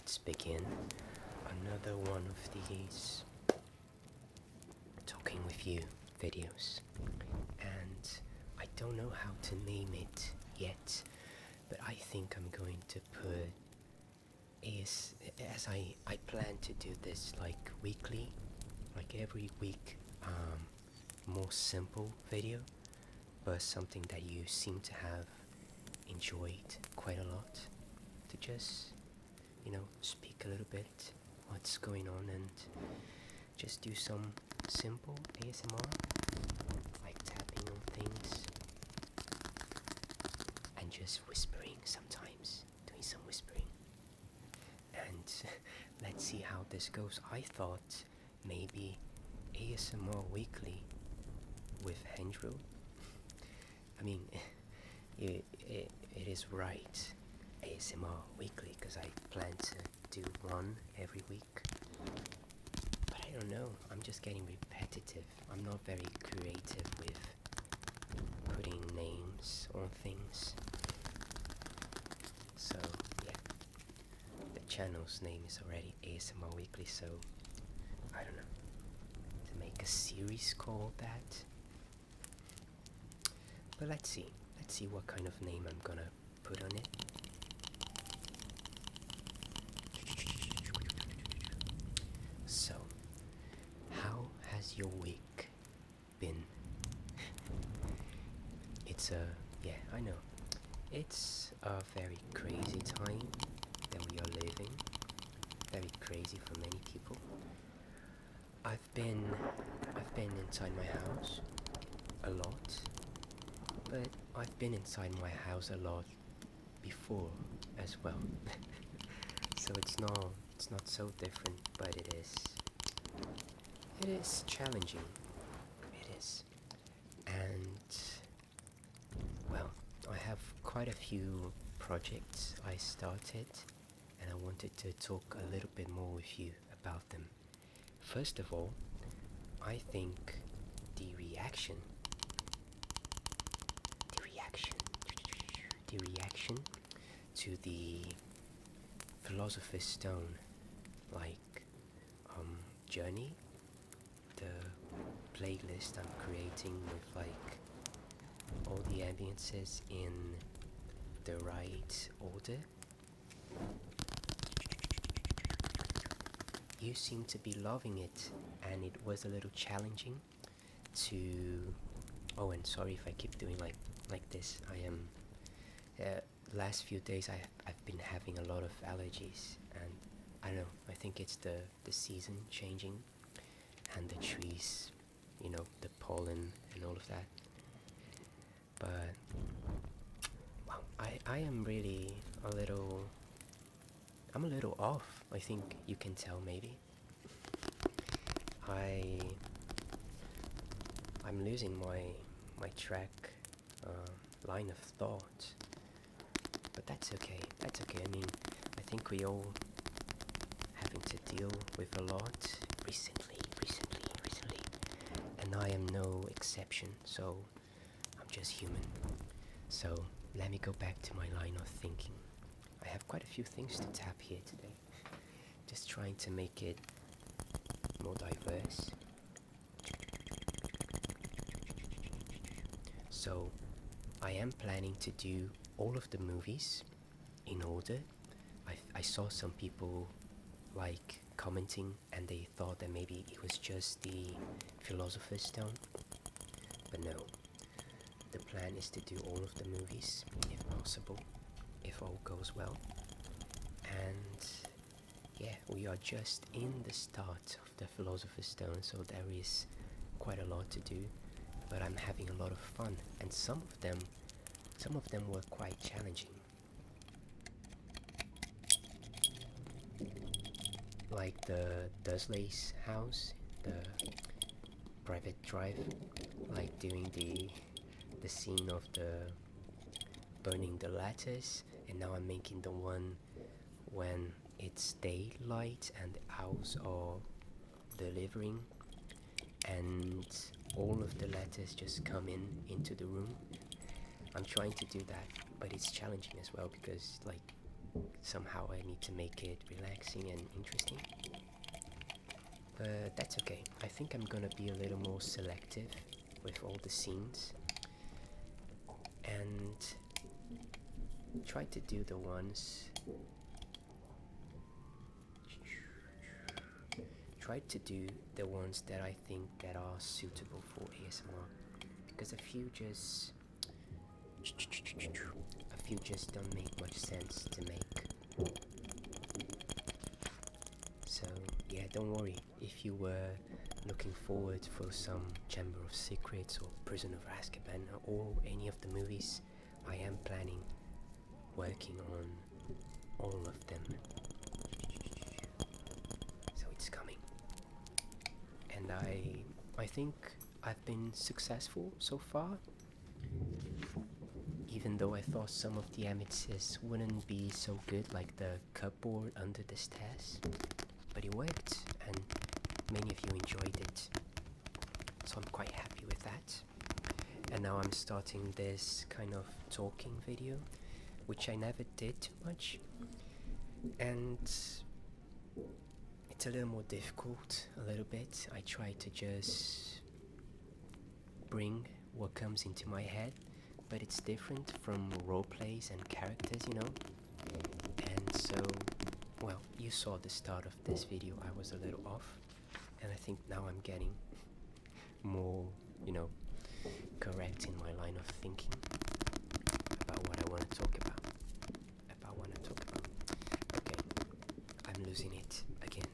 let's begin another one of these talking with you videos. And I don't know how to name it yet, but I think I'm going to put as I plan to do this like weekly, like every week, more simple video, but something that you seem to have enjoyed quite a lot, to just speak a little bit what's going on and just do some simple ASMR, like tapping on things and just whispering sometimes, doing some whispering. And let's see how this goes. I thought maybe ASMR weekly with Hendril. I mean, it is right, ASMR weekly, because I plan to do one every week. But I don't know, I'm just getting repetitive. I'm not very creative with putting names on things. So yeah, the channel's name is already ASMR weekly, so I don't know, to make a series called that. But let's see what kind of name I'm gonna put on it. So, how has your week been? I know, it's a very crazy time that we are living. Very crazy for many people. I've been inside my house a lot, but I've been inside my house a lot before as well. So it's not so different, but it is challenging. It is. And well, I have quite a few projects I started, and I wanted to talk a little bit more with you about them. First of all, I think the reaction to the Philosopher's Stone, like journey, the playlist I'm creating with like all the ambiences in the right order. You seem to be loving it, and it was a little challenging to... Oh, and sorry if I keep doing like this. I am... last few days I've been having a lot of allergies, and I don't know, I think it's the season changing and the trees, the pollen and all of that. But wow, I am really I'm a little off, I think you can tell maybe. I'm losing my track, line of thought. But that's okay. I mean, I think we all having to deal with a lot recently, and I am no exception, so I'm just human. So let me go back to my line of thinking. I have quite a few things to tap here today, just trying to make it more diverse. So I am planning to do all of the movies in order. I saw some people like commenting, and they thought that maybe it was just the Philosopher's Stone, but no, the plan is to do all of the movies if possible, if all goes well. And yeah, we are just in the start of the Philosopher's Stone, so there is quite a lot to do, but I'm having a lot of fun, and some of them were quite challenging. Like the Dursley's house, the private drive, like doing the scene of the burning the letters, and now I'm making the one when it's daylight and the owls are delivering, and all of the letters just come into the room. I'm trying to do that, but it's challenging as well, because like somehow I need to make it relaxing and interesting. But that's okay. I think I'm gonna be a little more selective with all the scenes and try to do the ones that I think that are suitable for ASMR, because a few just don't make much sense to make. So yeah, don't worry if you were looking forward for some Chamber of Secrets or Prison of Azkaban or any of the movies. I am planning working on all of them, so it's coming, and I think I've been successful so far, even though I thought some of the Ambiences wouldn't be so good, like the cupboard under the stairs, but it worked and many of you enjoyed it, so I'm quite happy with that. And now I'm starting this kind of talking video, which I never did too much, and it's a little more difficult, a little bit. I try to just bring what comes into my head, but it's different from roleplays and characters, you know. And so, well, you saw the start of this video, I was a little off, and I think now I'm getting more, you know, correct in my line of thinking about what I want to talk about. Okay, I'm losing it again,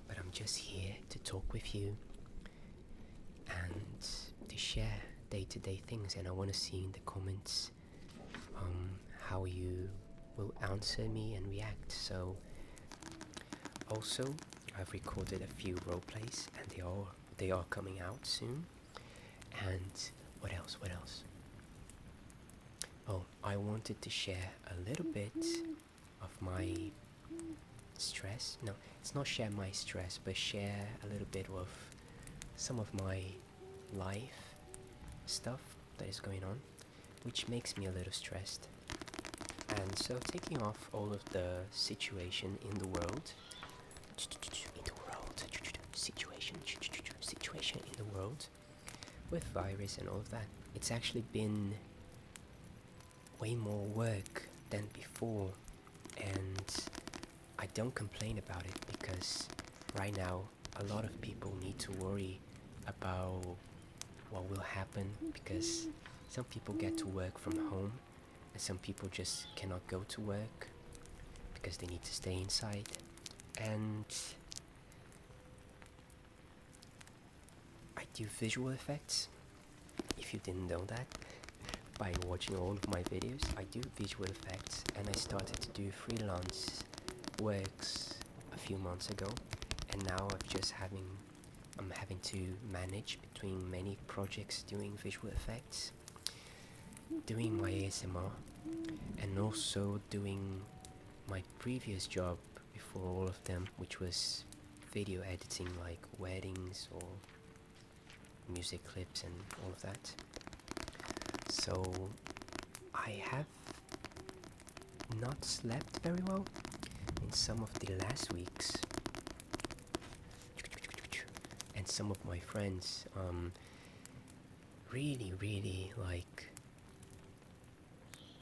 but I'm just here to talk with you and to share day-to-day things, and I want to see in the comments how you will answer me and react. So also, I've recorded a few roleplays and they are coming out soon. And what else? Oh, I wanted to share a little bit of my stress. No, it's not share my stress, but share a little bit of some of my life stuff that is going on, which makes me a little stressed. And so taking off all of the situation in the world, situation in the world with virus and all of that, it's actually been way more work than before, and I don't complain about it, because right now a lot of people need to worry about what will happen, because some people get to work from home and some people just cannot go to work because they need to stay inside. And I do visual effects, if you didn't know that by watching all of my videos. I do visual effects, and I started to do freelance works a few months ago, and now I'm having to manage between many projects doing visual effects, doing my ASMR, and also doing my previous job before all of them, which was video editing, like weddings or music clips and all of that. So I have not slept very well in some of the last weeks, and some of my friends really like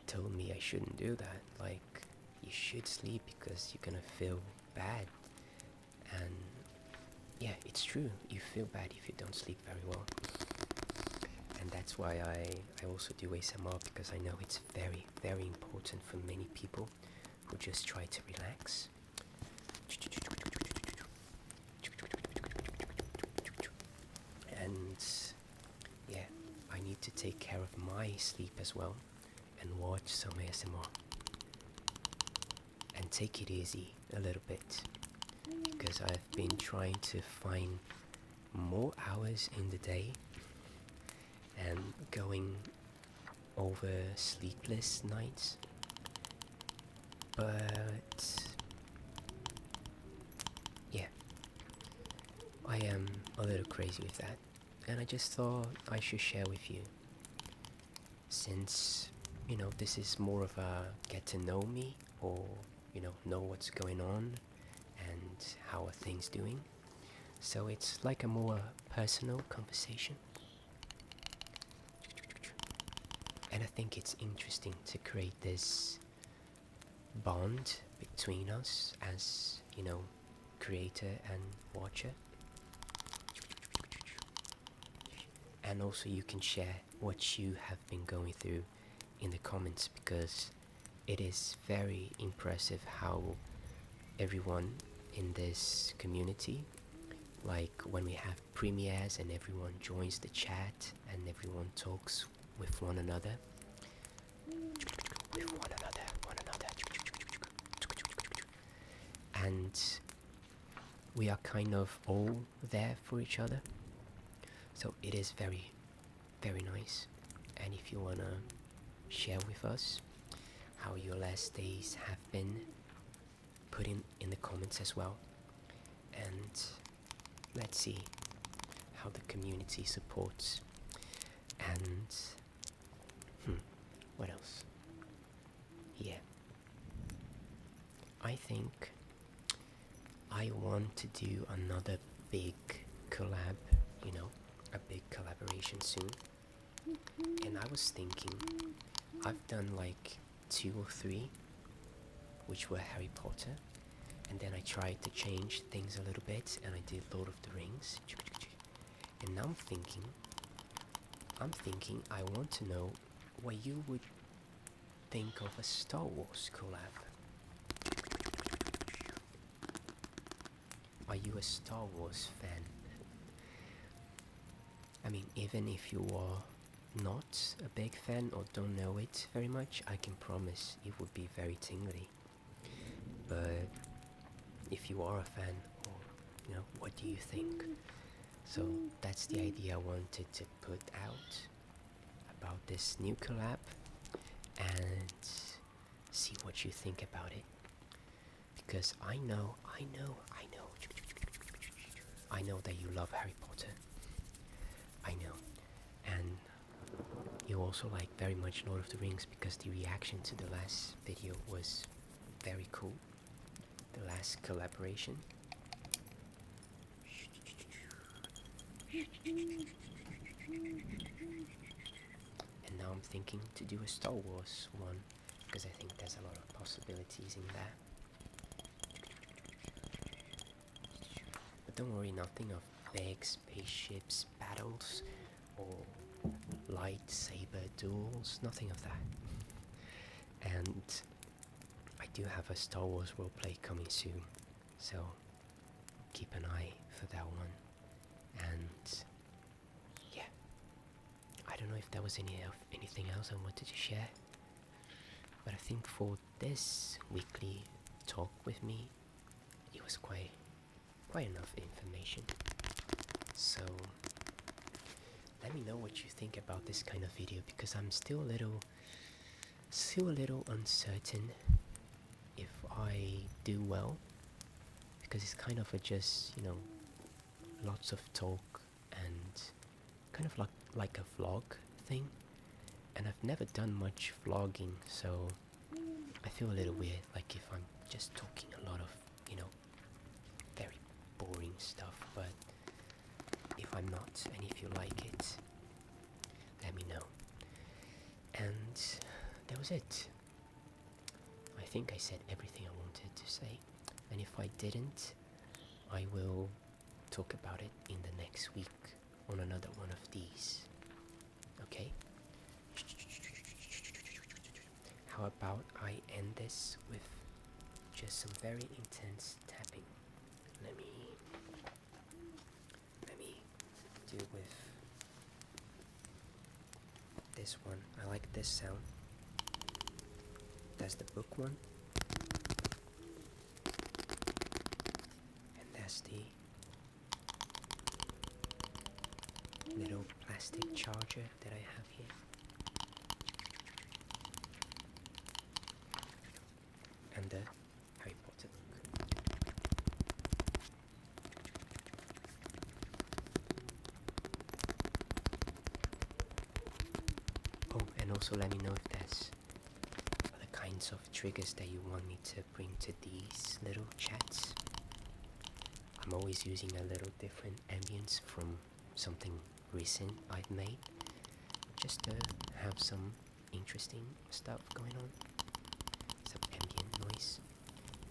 told me I shouldn't do that. Like, you should sleep because you're gonna feel bad. And yeah, it's true, you feel bad if you don't sleep very well. And that's why I also do ASMR, because I know it's very important for many people who just try to relax. And yeah, I need to take care of my sleep as well, and watch some ASMR and take it easy a little bit, because I've been trying to find more hours in the day and going over sleepless nights, but yeah, I am a little crazy with that, and I just thought I should share with you, since this is more of a get to know me, or know what's going on and how are things doing. So it's like a more personal conversation. And I think it's interesting to create this bond between us as, creator and watcher. And also you can share what you have been going through in the comments, because it is very impressive how everyone in this community, like when we have premieres and everyone joins the chat and everyone talks with one another, and we are kind of all there for each other. So it is very, very nice. And if you wanna share with us how your last days have been, put in the comments as well. And let's see how the community supports. And what else? Yeah, I think I want to do another big collab, a big collaboration soon. And I was thinking, I've done like 2 or 3, which were Harry Potter, and then I tried to change things a little bit and I did Lord of the Rings. And now I'm thinking I want to know what you would think of a Star Wars collab. Are you a Star Wars fan? I mean, even if you are not a big fan or don't know it very much, I can promise it would be very tingly. But if you are a fan, or what do you think? So that's the idea I wanted to put out about this new collab, and see what you think about it. Because I know that you love Harry Potter. I know. And you also like very much Lord of the Rings, because the reaction to the last video was very cool. The last collaboration. And now I'm thinking to do a Star Wars one, because I think there's a lot of possibilities in that. But don't worry, nothing of big spaceships, battles, or lightsaber duels, nothing of that. And I do have a Star Wars roleplay coming soon, so keep an eye for that one. And yeah, I don't know if there was anything else I wanted to share, but I think for this weekly talk with me, it was quite enough information. So let me know what you think about this kind of video, because I'm still a little uncertain if I do well, because it's kind of just lots of talk and kind of like a vlog thing, and I've never done much vlogging, so I feel a little weird, like if I'm just talking a lot of very boring stuff. But if I'm not, and if you like it, let me know. And that was it. I think I said everything I wanted to say, and if I didn't, I will talk about it in the next week on another one of these. Okay? How about I end this with just some very intense tapping? Let me do with this one. I like this sound. That's the book one, and that's the little plastic charger that I have here. And the Harry Potter book. Oh, and also let me know if there's kinds of triggers that you want me to bring to these little chats. I'm always using a little different ambience from something recent I've made, just to have some interesting stuff going on, some ambient noise.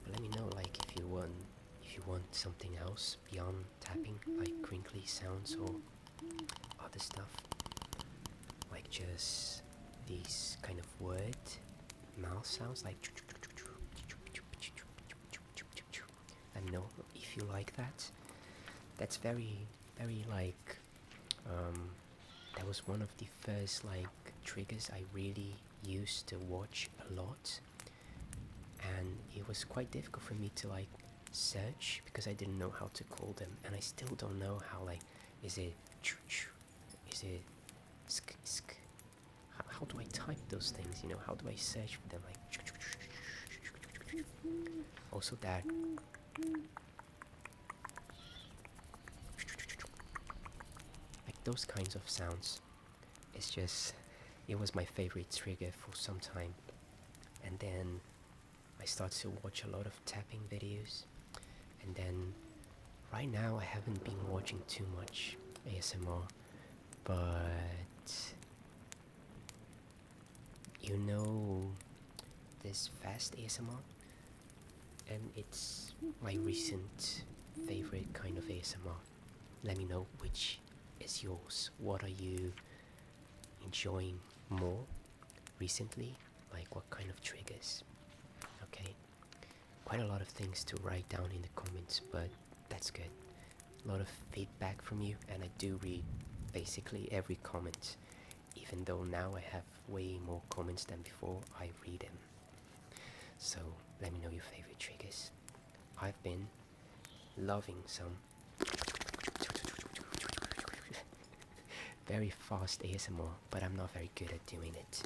But let me know, like, if you want something else beyond tapping, like crinkly sounds or other stuff, like just these kind of word mouth sounds, like let me know if you like that. That's very like that was one of the first like triggers I really used to watch a lot, and it was quite difficult for me to like search because I didn't know how to call them, and I still don't know how, like, is it is it sk sk, how do I type those things, how do I search for them, like also that like those kinds of sounds. It's just, it was my favorite trigger for some time, and then I started to watch a lot of tapping videos, and then right now I haven't been watching too much ASMR, but you know this fast ASMR, and it's my recent favorite kind of ASMR. Let me know which is yours. What are you enjoying more recently? Like, what kind of triggers? Okay, quite a lot of things to write down in the comments, but that's good. A lot of feedback from you, and I do read basically every comment. Even though now I have way more comments than before, I read them. So let me know your favorite triggers. I've been loving some very fast ASMR, but I'm not very good at doing it.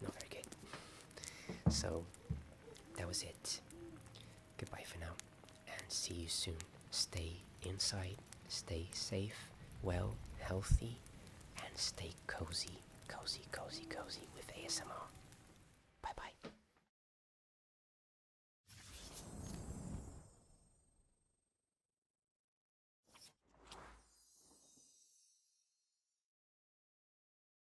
Not very good. So that was it. Goodbye for now, and see you soon. Stay inside, stay safe, well, healthy, and stay cozy with ASMR. Bye bye.